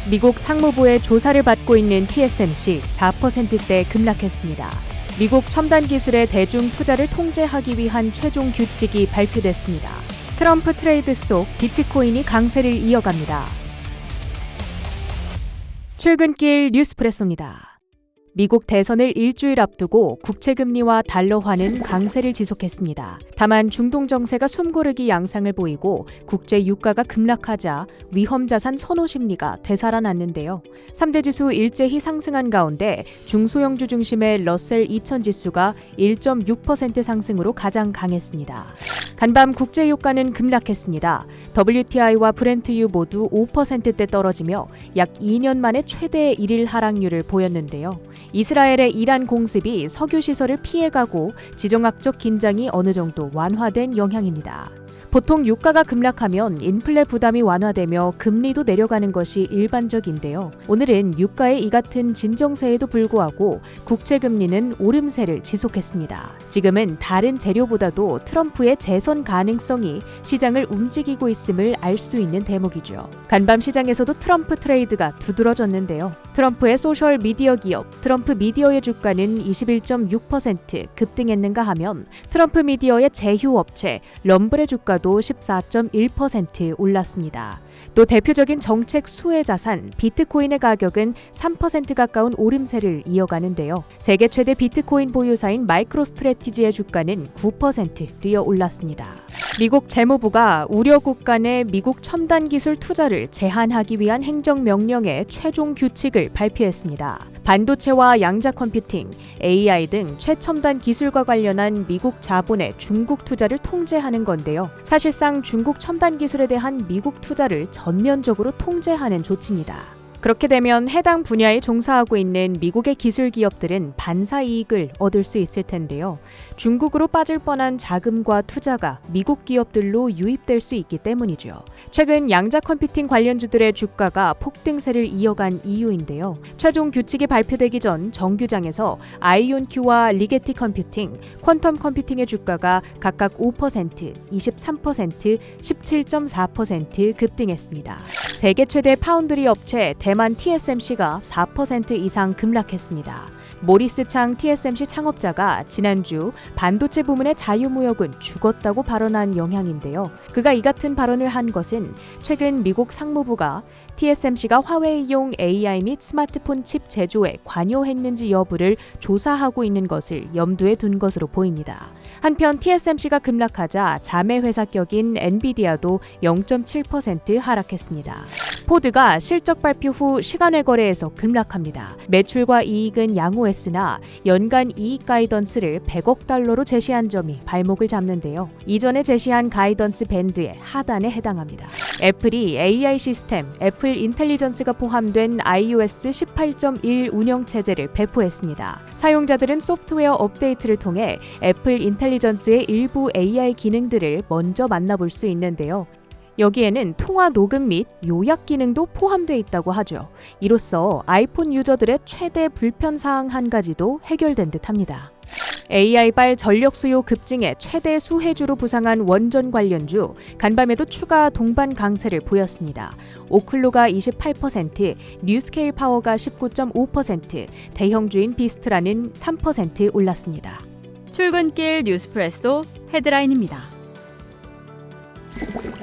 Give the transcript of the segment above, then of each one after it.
미국 상무부의 조사를 받고 있는 TSMC 4%대 급락했습니다. 미국 첨단 기술의 대중 투자를 통제하기 위한 최종 규칙이 발표됐습니다. 트럼프 트레이드 속 비트코인이 강세를 이어갑니다. 출근길 뉴스프레소입니다. 미국 대선을 일주일 앞두고 국채금리와 달러화는 강세를 지속했습니다. 다만 중동 정세가 숨고르기 양상을 보이고 국제 유가가 급락하자 위험자산 선호 심리가 되살아났는데요. 3대 지수 일제히 상승한 가운데 중소형주 중심의 러셀 2000 지수가 1.6% 상승으로 가장 강했습니다. 간밤 국제 유가는 급락했습니다. WTI와 브렌트유 모두 5%대 떨어지며 약 2년 만에 최대의 일일 하락률을 보였는데요. 이스라엘의 이란 공습이 석유 시설을 피해가고 지정학적 긴장이 어느 정도 완화된 영향입니다. 보통 유가가 급락하면 인플레 부담이 완화되며 금리도 내려가는 것이 일반적인데요. 오늘은 유가의 이 같은 진정세에도 불구하고 국채금리는 오름세를 지속했습니다. 지금은 다른 재료보다도 트럼프의 재선 가능성이 시장을 움직이고 있음을 알 수 있는 대목이죠. 간밤 시장에서도 트럼프 트레이드가 두드러졌는데요. 트럼프의 소셜 미디어 기업 트럼프 미디어의 주가는 21.6% 급등했는가 하면 트럼프 미디어의 제휴업체 럼블의 주가도 14.1% 올랐습니다. 또 대표적인 정책 수혜 자산 비트코인의 가격은 3% 가까운 오름세를 이어가는데요. 세계 최대 비트코인 보유사인 마이크로스트래티지의 주가는 9% 뛰어 올랐습니다. 미국 재무부가 우려국 간의 미국 첨단 기술 투자를 제한하기 위한 행정명령의 최종 규칙을 발표했습니다. 반도체와 양자 컴퓨팅, AI 등 최첨단 기술과 관련한 미국 자본의 중국 투자를 통제하는 건데요. 사실상 중국 첨단 기술에 대한 미국 투자를 전면적으로 통제하는 조치입니다. 그렇게 되면 해당 분야에 종사하고 있는 미국의 기술 기업들은 반사 이익을 얻을 수 있을 텐데요. 중국으로 빠질 뻔한 자금과 투자가 미국 기업들로 유입될 수 있기 때문이죠. 최근 양자 컴퓨팅 관련주들의 주가가 폭등세를 이어간 이유인데요. 최종 규칙이 발표되기 전 정규장에서 아이온큐와 리게티 컴퓨팅, 퀀텀 컴퓨팅의 주가가 각각 5%, 23%, 17.4% 급등했습니다. 세계 최대 파운드리 업체 대만 TSMC가 4% 이상 급락했습니다. 모리스 창 TSMC 창업자가 지난주 반도체 부문의 자유무역은 죽었다고 발언한 영향인데요. 그가 이 같은 발언을 한 것은 최근 미국 상무부가 TSMC가 화웨이용 AI 및 스마트폰 칩 제조에 관여했는지 여부를 조사하고 있는 것을 염두에 둔 것으로 보입니다. 한편 TSMC가 급락하자 자매 회사 격인 엔비디아도 0.7% 하락했습니다. 포드가 실적 발표 후 시간외 거래에서 급락합니다. 매출과 이익은 양호했으나 연간 이익 가이던스를 100억 달러로 제시한 점이 발목을 잡는데요. 이전에 제시한 가이던스 밴드의 하단에 해당합니다. 애플이 AI 시스템, 애플 인텔리전스가 포함된 iOS 18.1 운영체제를 배포했습니다. 사용자들은 소프트웨어 업데이트를 통해 애플 인텔리전스의 일부 AI 기능들을 먼저 만나볼 수 있는데요. 여기에는 통화 녹음 및 요약 기능도 포함되어 있다고 하죠. 이로써 아이폰 유저들의 최대 불편사항 한 가지도 해결된 듯합니다. AI발 전력 수요 급증에 최대 수혜주로 부상한 원전 관련주, 간밤에도 추가 동반 강세를 보였습니다. 오클로가 28%, 뉴스케일 파워가 19.5%, 대형주인 비스트라는 3% 올랐습니다. 출근길 뉴스프레소 헤드라인입니다.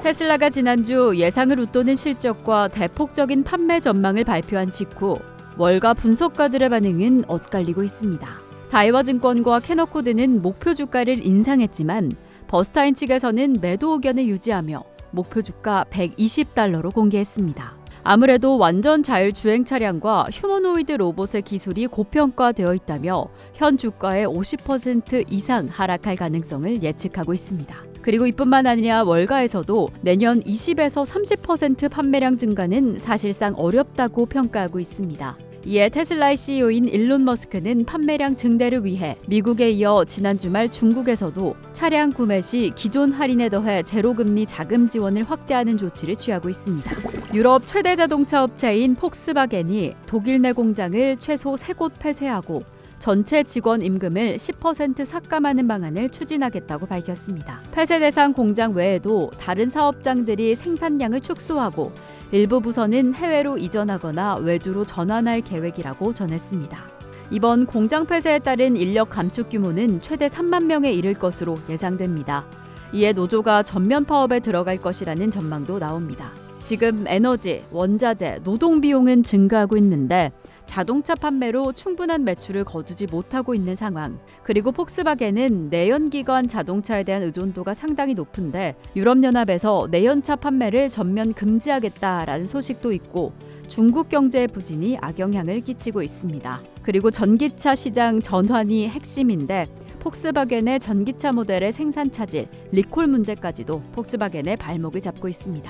테슬라가 지난주 예상을 웃도는 실적과 대폭적인 판매 전망을 발표한 직후 월가 분석가들의 반응은 엇갈리고 있습니다. 다이와증권과 캐너코드는 목표 주가를 인상했지만 버스타인 측에서는 매도 의견을 유지하며 목표 주가 120달러로 공개했습니다. 아무래도 완전 자율주행 차량과 휴머노이드 로봇의 기술이 고평가되어 있다며 현 주가의 50% 이상 하락할 가능성을 예측하고 있습니다. 그리고 이뿐만 아니라 월가에서도 내년 20에서 30% 판매량 증가는 사실상 어렵다고 평가하고 있습니다. 이에 테슬라의 CEO인 일론 머스크는 판매량 증대를 위해 미국에 이어 지난 주말 중국에서도 차량 구매 시 기존 할인에 더해 제로금리 자금 지원을 확대하는 조치를 취하고 있습니다. 유럽 최대 자동차 업체인 폭스바겐이 독일 내 공장을 최소 3곳 폐쇄하고 전체 직원 임금을 10% 삭감하는 방안을 추진하겠다고 밝혔습니다. 폐쇄 대상 공장 외에도 다른 사업장들이 생산량을 축소하고 일부 부서는 해외로 이전하거나 외주로 전환할 계획이라고 전했습니다. 이번 공장 폐쇄에 따른 인력 감축 규모는 최대 3만 명에 이를 것으로 예상됩니다. 이에 노조가 전면 파업에 들어갈 것이라는 전망도 나옵니다. 지금 에너지, 원자재, 노동 비용은 증가하고 있는데 자동차 판매로 충분한 매출을 거두지 못하고 있는 상황. 그리고 폭스바겐은 내연기관 자동차에 대한 의존도가 상당히 높은데 유럽연합에서 내연차 판매를 전면 금지하겠다라는 소식도 있고 중국 경제의 부진이 악영향을 끼치고 있습니다. 그리고 전기차 시장 전환이 핵심인데 폭스바겐의 전기차 모델의 생산 차질, 리콜 문제까지도 폭스바겐의 발목을 잡고 있습니다.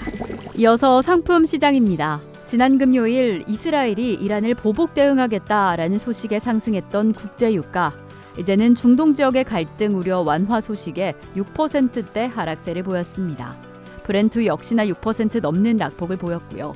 이어서 상품 시장입니다. 지난 금요일 이스라엘이 이란을 보복 대응하겠다라는 소식에 상승했던 국제유가. 이제는 중동 지역의 갈등 우려 완화 소식에 6%대 하락세를 보였습니다. 브렌트 역시나 6% 넘는 낙폭을 보였고요.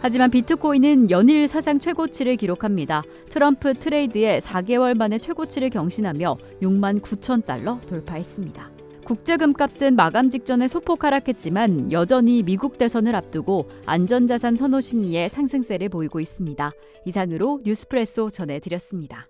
하지만 비트코인은 연일 사상 최고치를 기록합니다. 트럼프 트레이드에 4개월 만에 최고치를 경신하며 6만 9천 달러 돌파했습니다. 국제금값은 마감 직전에 소폭 하락했지만 여전히 미국 대선을 앞두고 안전자산 선호 심리에 상승세를 보이고 있습니다. 이상으로 뉴스프레소 전해드렸습니다.